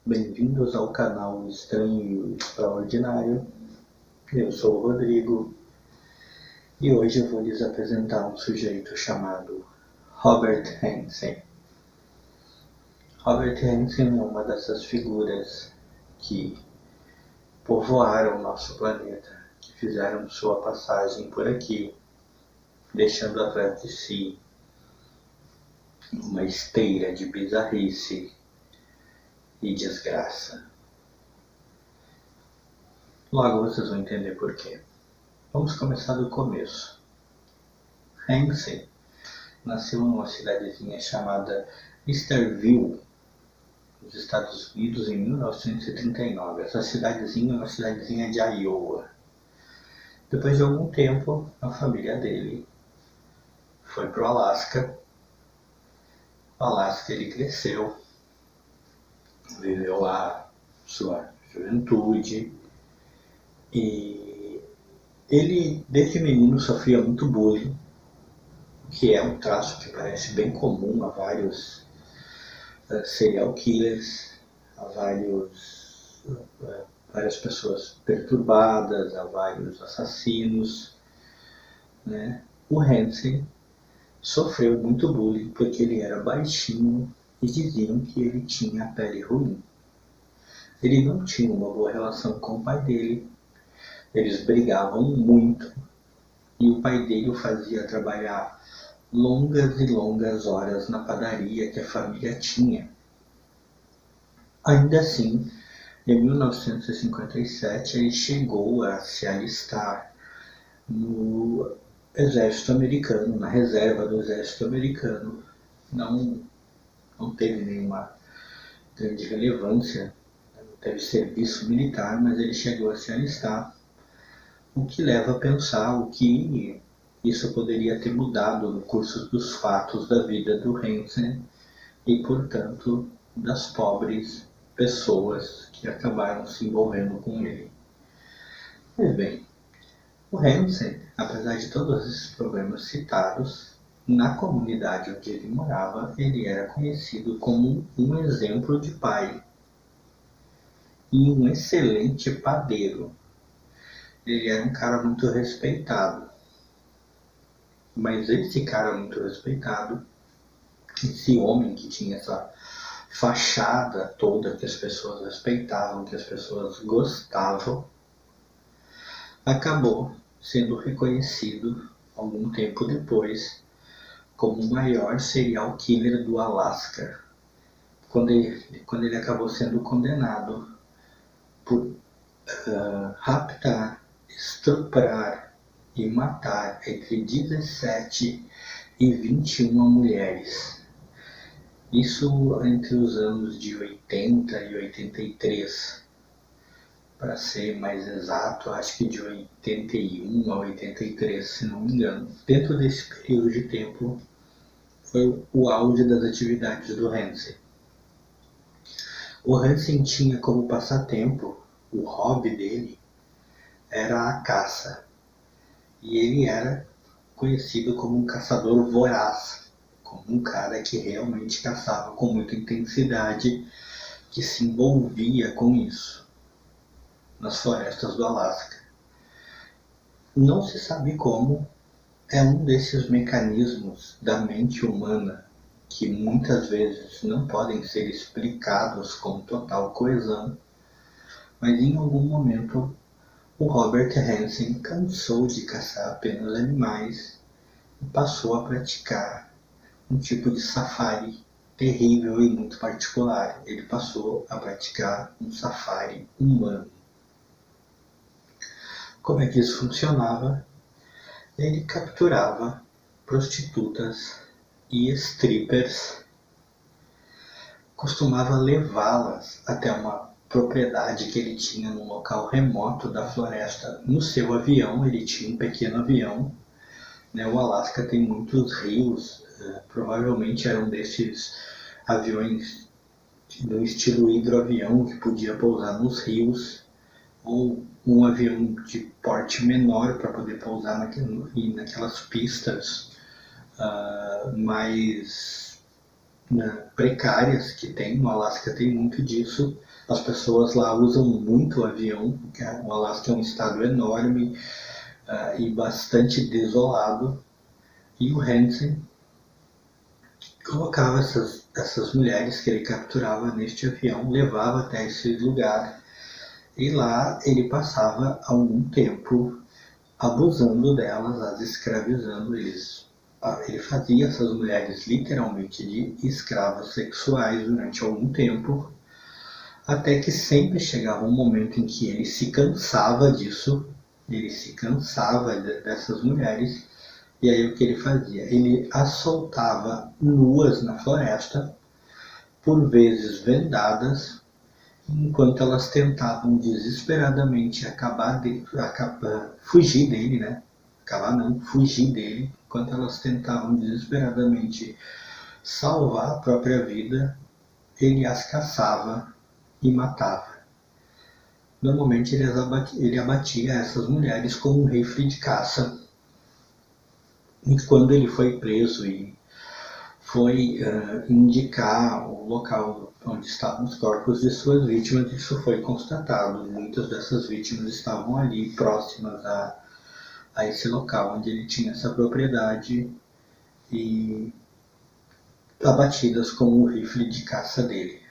Bem-vindos ao canal Estranho e Extraordinário. Eu sou o Rodrigo e hoje eu vou lhes apresentar um sujeito chamado Robert Hansen. Robert Hansen é uma dessas figuras que povoaram nosso planeta, que fizeram sua passagem por aqui, deixando atrás de si uma esteira de bizarrice e desgraça. Logo vocês vão entender por quê. Vamos começar do começo. Hansen nasceu numa cidadezinha chamada Easterville, nos Estados Unidos, em 1939. Essa cidadezinha é uma cidadezinha de Iowa. Depois de algum tempo, a família dele foi para o Alasca. No Alasca ele cresceu, viveu lá sua juventude e ele, desde menino, sofria muito bullying, que é um traço que parece bem comum a vários serial killers, a várias pessoas perturbadas, a vários assassinos, né? O Hansen sofreu muito bullying porque ele era baixinho e diziam que ele tinha a pele ruim. Ele não tinha uma boa relação com o pai dele, eles brigavam muito e o pai dele o fazia trabalhar longas e longas horas na padaria que a família tinha. Ainda assim, em 1957 ele chegou a se alistar no exército americano, na reserva do exército americano. Não teve nenhuma grande relevância, não teve serviço militar, mas ele chegou a se alistar, o que leva a pensar o que isso poderia ter mudado no curso dos fatos da vida do Hansen e, portanto, das pobres pessoas que acabaram se envolvendo com ele. Pois bem, o Hansen, apesar de todos esses problemas citados, na comunidade onde ele morava, ele era conhecido como um exemplo de pai e um excelente padeiro. Ele era um cara muito respeitado. Mas esse cara muito respeitado, esse homem que tinha essa fachada toda que as pessoas respeitavam, que as pessoas gostavam, acabou sendo reconhecido algum tempo depois como o maior serial killer do Alasca, quando ele acabou sendo condenado por raptar, estuprar e matar entre 17 e 21 mulheres. Isso entre os anos de 80 e 83. Para ser mais exato, acho que de 81 a 83, se não me engano. Dentro desse período de tempo, foi o auge das atividades do Hansen. O Hansen tinha como passatempo, o hobby dele, era a caça. E ele era conhecido como um caçador voraz, como um cara que realmente caçava com muita intensidade, que se envolvia com isso, nas florestas do Alasca. Não se sabe como, é um desses mecanismos da mente humana que muitas vezes não podem ser explicados com total coesão, mas em algum momento o Robert Hansen cansou de caçar apenas animais e passou a praticar um tipo de safari terrível e muito particular. Ele passou a praticar um safari humano. Como é que isso funcionava? Ele capturava prostitutas e strippers, costumava levá-las até uma propriedade que ele tinha num local remoto da floresta. No seu avião, ele tinha um pequeno avião, né? O Alasca tem muitos rios, provavelmente era um desses aviões do estilo hidroavião que podia pousar nos rios, ou um avião de porte menor para poder pousar naquelas pistas mais precárias que tem. No Alasca tem muito disso, As pessoas lá usam muito o avião, porque o Alasca é um estado enorme e bastante desolado. E o Hansen colocava essas mulheres que ele capturava neste avião, levava até esse lugar e lá ele passava algum tempo abusando delas, as escravizando eles. Ele fazia essas mulheres literalmente de escravas sexuais durante algum tempo, até que sempre chegava um momento em que ele se cansava disso, ele se cansava dessas mulheres, e aí o que ele fazia? Ele as soltava nuas na floresta, por vezes vendadas, enquanto elas tentavam desesperadamente fugir dele, né? Acabar não, fugir dele, enquanto elas tentavam desesperadamente salvar a própria vida, ele as caçava e matava. Normalmente ele abatia essas mulheres com um rifle de caça. E quando ele foi preso e foi indicar o local onde estavam os corpos de suas vítimas, isso foi constatado. Muitas dessas vítimas estavam ali próximas a esse local onde ele tinha essa propriedade e abatidas com o rifle de caça dele.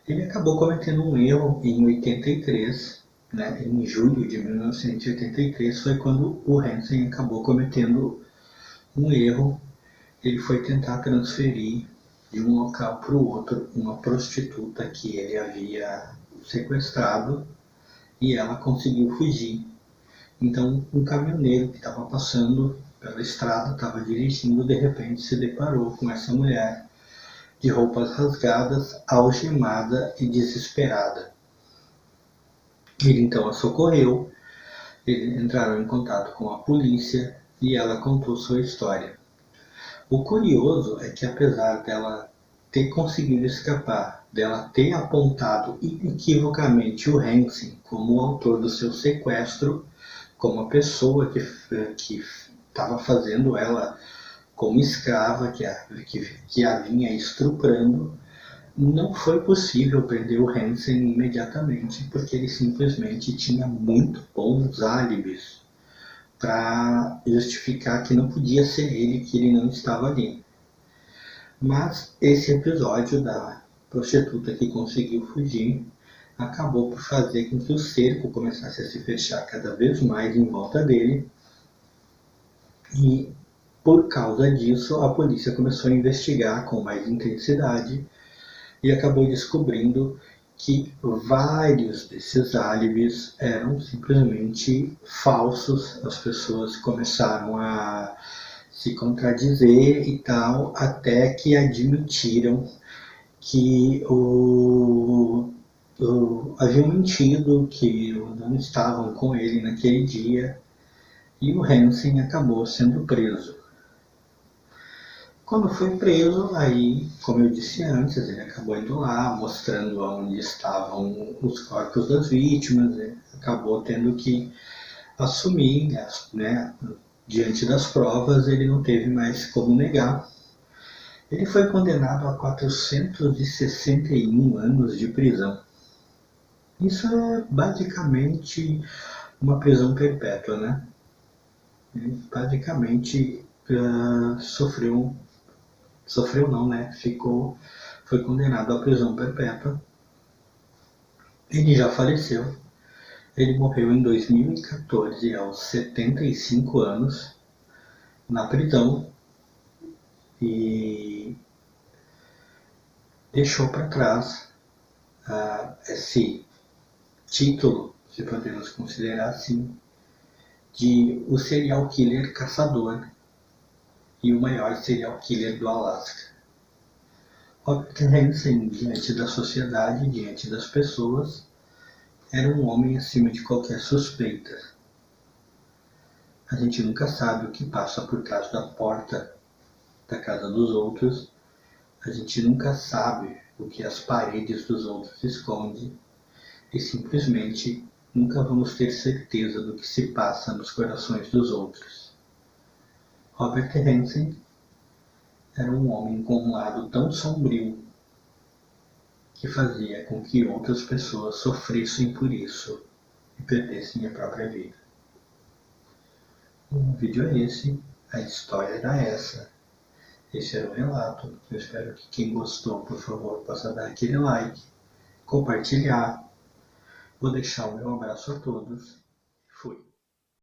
Ele acabou cometendo um erro em 83, né? Em julho de 1983 foi quando o Hansen acabou cometendo um erro. Ele foi tentar transferir de um local para o outro uma prostituta que ele havia sequestrado e ela conseguiu fugir. Então, um caminhoneiro que estava passando pela estrada, estava dirigindo, de repente se deparou com essa mulher de roupas rasgadas, algemada e desesperada. Ele então a socorreu, eles entraram em contato com a polícia e ela contou sua história. O curioso é que apesar dela ter conseguido escapar, dela ter apontado inequivocamente o Hansen como o autor do seu sequestro, como a pessoa que estava fazendo ela como escrava, que a vinha estuprando, não foi possível prender o Hansen imediatamente, porque ele simplesmente tinha muito bons álibis para justificar que não podia ser ele, que ele não estava ali. Mas esse episódio da prostituta que conseguiu fugir acabou por fazer com que o cerco começasse a se fechar cada vez mais em volta dele, e por causa disso a polícia começou a investigar com mais intensidade e acabou descobrindo que vários desses álibis eram simplesmente falsos. As pessoas começaram a se contradizer e tal, até que admitiram que haviam mentido, que não estavam com ele naquele dia, e o Hansen acabou sendo preso. Quando foi preso, aí, como eu disse antes, ele acabou indo lá, mostrando onde estavam os corpos das vítimas, acabou tendo que assumir, né, diante das provas, ele não teve mais como negar. Ele foi condenado a 461 anos de prisão. Isso é basicamente uma prisão perpétua, né? Ele basicamente sofreu não, né? Foi condenado à prisão perpétua. Ele já faleceu. Ele morreu em 2014, aos 75 anos, na prisão, e deixou para trás esse título, se podemos considerar assim, de o serial killer caçador e o maior serial killer do Alasca. Robert Hansen, diante da sociedade, diante das pessoas, era um homem acima de qualquer suspeita. A gente nunca sabe o que passa por trás da porta da casa dos outros. A gente nunca sabe o que as paredes dos outros escondem. E simplesmente nunca vamos ter certeza do que se passa nos corações dos outros. Robert Hansen era um homem com um lado tão sombrio que fazia com que outras pessoas sofressem por isso e perdessem a própria vida. O vídeo é esse, a história era essa. Esse era o relato. Eu espero que quem gostou, por favor, possa dar aquele like, compartilhar. Vou deixar o meu abraço a todos. Fui.